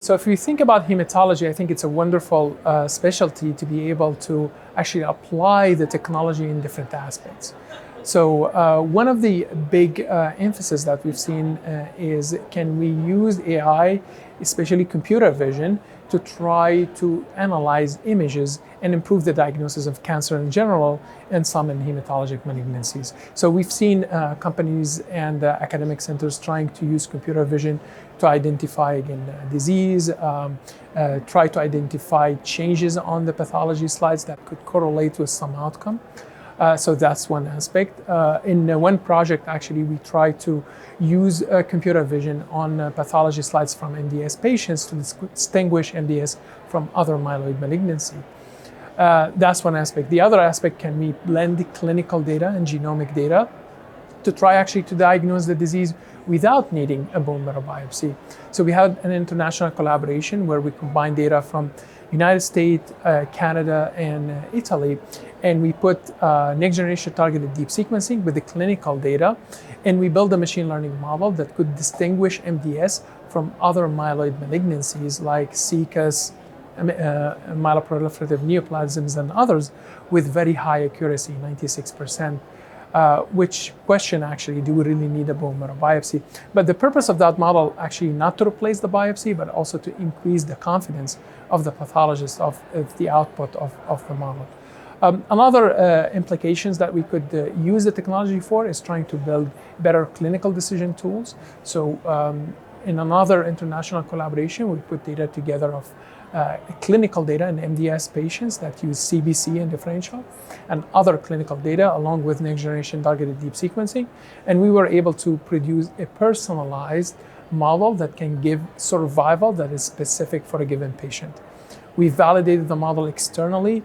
So if you think about hematology, I think it's a wonderful specialty to be able to actually apply the technology in different aspects. So one of the big emphasis that we've seen is, can we use AI, especially computer vision, to try to analyze images and improve the diagnosis of cancer in general and some in hematologic malignancies. So we've seen companies and academic centers trying to use computer vision to identify, again, disease, try to identify changes on the pathology slides that could correlate with some outcome. So that's one aspect. In one project, actually, we tried to use computer vision on pathology slides from MDS patients to distinguish MDS from other myeloid malignancy. That's one aspect. The other aspect, can we blend the clinical data and genomic data to try actually to diagnose the disease without needing a bone marrow biopsy? So we had an international collaboration where we combined data from United States, Canada, and Italy, and we put next generation targeted deep sequencing with the clinical data, and we built a machine learning model that could distinguish MDS from other myeloid malignancies like CCUS, myeloproliferative neoplasms, and others with very high accuracy, 96%. Which question actually, do we really need a bone marrow biopsy? But the purpose of that model actually not to replace the biopsy, but also to increase the confidence of the pathologist of the output of the model. Another implications that we could use the technology for is trying to build better clinical decision tools. So in another international collaboration, we put data together of clinical data in MDS patients that use CBC and differential, and other clinical data along with next generation targeted deep sequencing. And we were able to produce a personalized model that can give survival that is specific for a given patient. We validated the model externally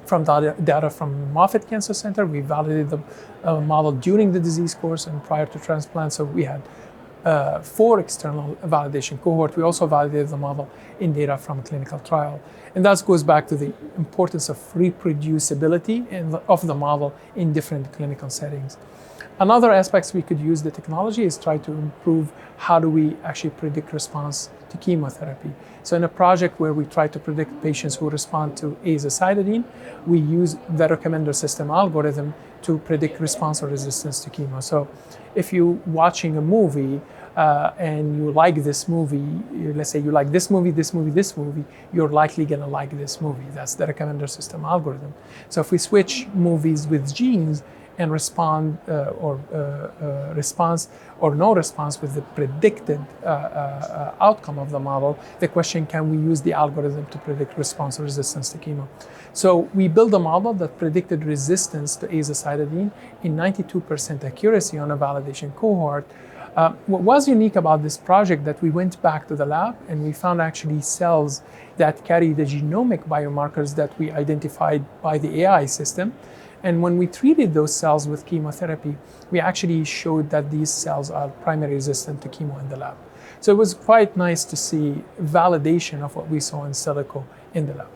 from data from Moffitt Cancer Center. We validated the model during the disease course and prior to transplant. So we had 4 external validation cohort. We also validated the model in data from a clinical trial. And that goes back to the importance of reproducibility of the model in different clinical settings. Another aspects we could use the technology is try to improve how do we actually predict response to chemotherapy. So in a project where we try to predict patients who respond to azacitidine, we use the recommender system algorithm to predict response or resistance to chemo. So if you're watching a movie and you like this movie, let's say you like this movie, this movie, this movie, you're likely gonna like this movie. That's the recommender system algorithm. So if we switch movies with genes and response or no response with the predicted outcome of the model, the question, can we use the algorithm to predict response or resistance to chemo? So we built a model that predicted resistance to azacitidine in 92% accuracy on a validation cohort. What was unique about this project that we went back to the lab and we found actually cells that carry the genomic biomarkers that we identified by the AI system. And when we treated those cells with chemotherapy, we actually showed that these cells are primary resistant to chemo in the lab. So it was quite nice to see validation of what we saw in silico in the lab.